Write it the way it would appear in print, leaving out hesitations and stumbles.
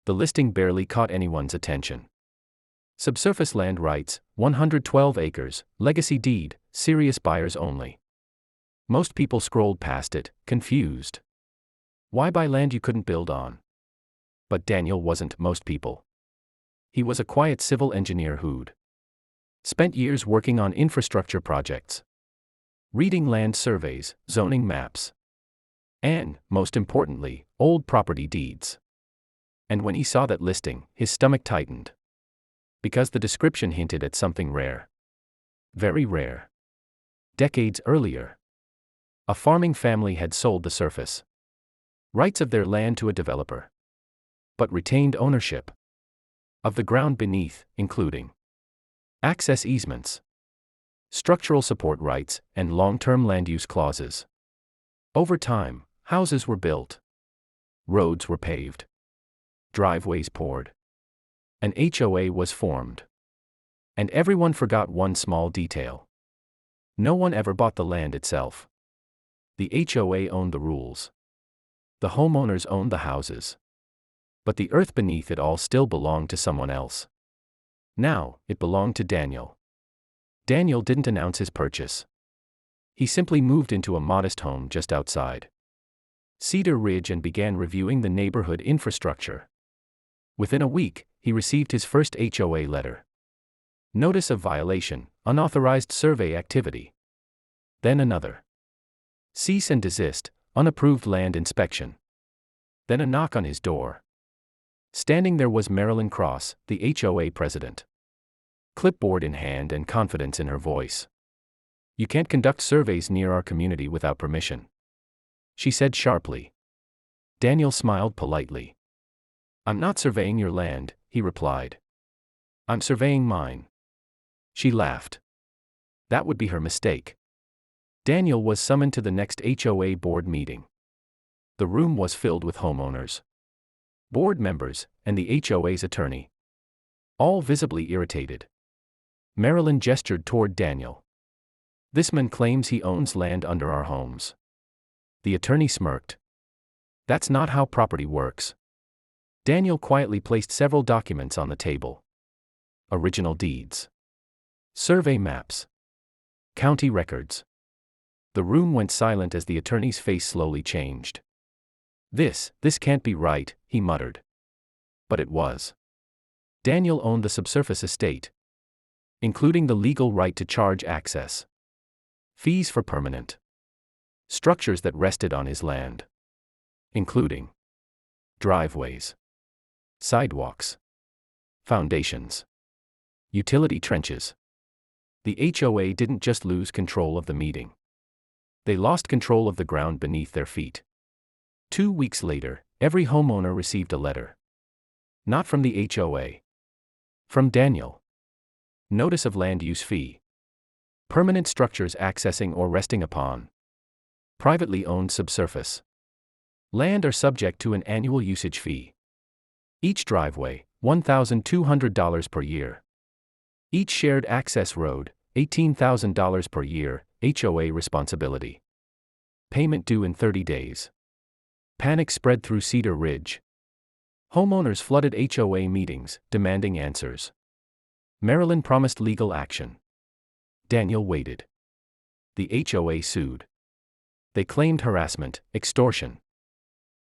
The listing barely caught anyone's attention. Subsurface land rights, 112 acres, legacy deed, serious buyers only. Most people scrolled past it, confused. Why buy land you couldn't build on? But Daniel wasn't most people. He was a quiet civil engineer who'd spent years working on infrastructure projects, reading land surveys, zoning maps, and, most importantly, old property deeds. And when he saw that listing, his stomach tightened. Because the description hinted at something rare. Very rare. Decades earlier, a farming family had sold the surface rights of their land to a developer, but retained ownership of the ground beneath, including access easements, structural support rights, and long-term land use clauses. Over time, houses were built, roads were paved, driveways poured. An HOA was formed. And everyone forgot one small detail. No one ever bought the land itself. The HOA owned the rules. The homeowners owned the houses. But the earth beneath it all still belonged to someone else. Now, it belonged to Daniel. Daniel didn't announce his purchase. He simply moved into a modest home just outside Cedar Ridge and began reviewing the neighborhood infrastructure. Within a week, he received his first HOA letter. Notice of violation, unauthorized survey activity. Then another. Cease and desist, unapproved land inspection. Then a knock on his door. Standing there was Marilyn Cross, the HOA president. Clipboard in hand and confidence in her voice. "You can't conduct surveys near our community without permission," she said sharply. Daniel smiled politely. "I'm not surveying your land," he replied. "I'm surveying mine." She laughed. That would be her mistake. Daniel was summoned to the next HOA board meeting. The room was filled with homeowners, board members, and the HOA's attorney. All visibly irritated. Marilyn gestured toward Daniel. "This man claims he owns land under our homes." The attorney smirked. "That's not how property works." Daniel quietly placed several documents on the table. Original deeds, survey maps, county records. The room went silent as the attorney's face slowly changed. This can't be right," he muttered. But it was. Daniel owned the subsurface estate, including the legal right to charge access fees for permanent structures that rested on his land, including driveways, sidewalks, foundations, utility trenches. The HOA didn't just lose control of the meeting. They lost control of the ground beneath their feet. 2 weeks later, every homeowner received a letter. Not from the HOA. From Daniel. Notice of land use fee. Permanent structures accessing or resting upon privately owned subsurface land are subject to an annual usage fee. Each driveway, $1,200 per year. Each shared access road, $18,000 per year, HOA responsibility. Payment due in 30 days. Panic spread through Cedar Ridge. Homeowners flooded HOA meetings, demanding answers. Marilyn promised legal action. Daniel waited. The HOA sued. They claimed harassment, extortion,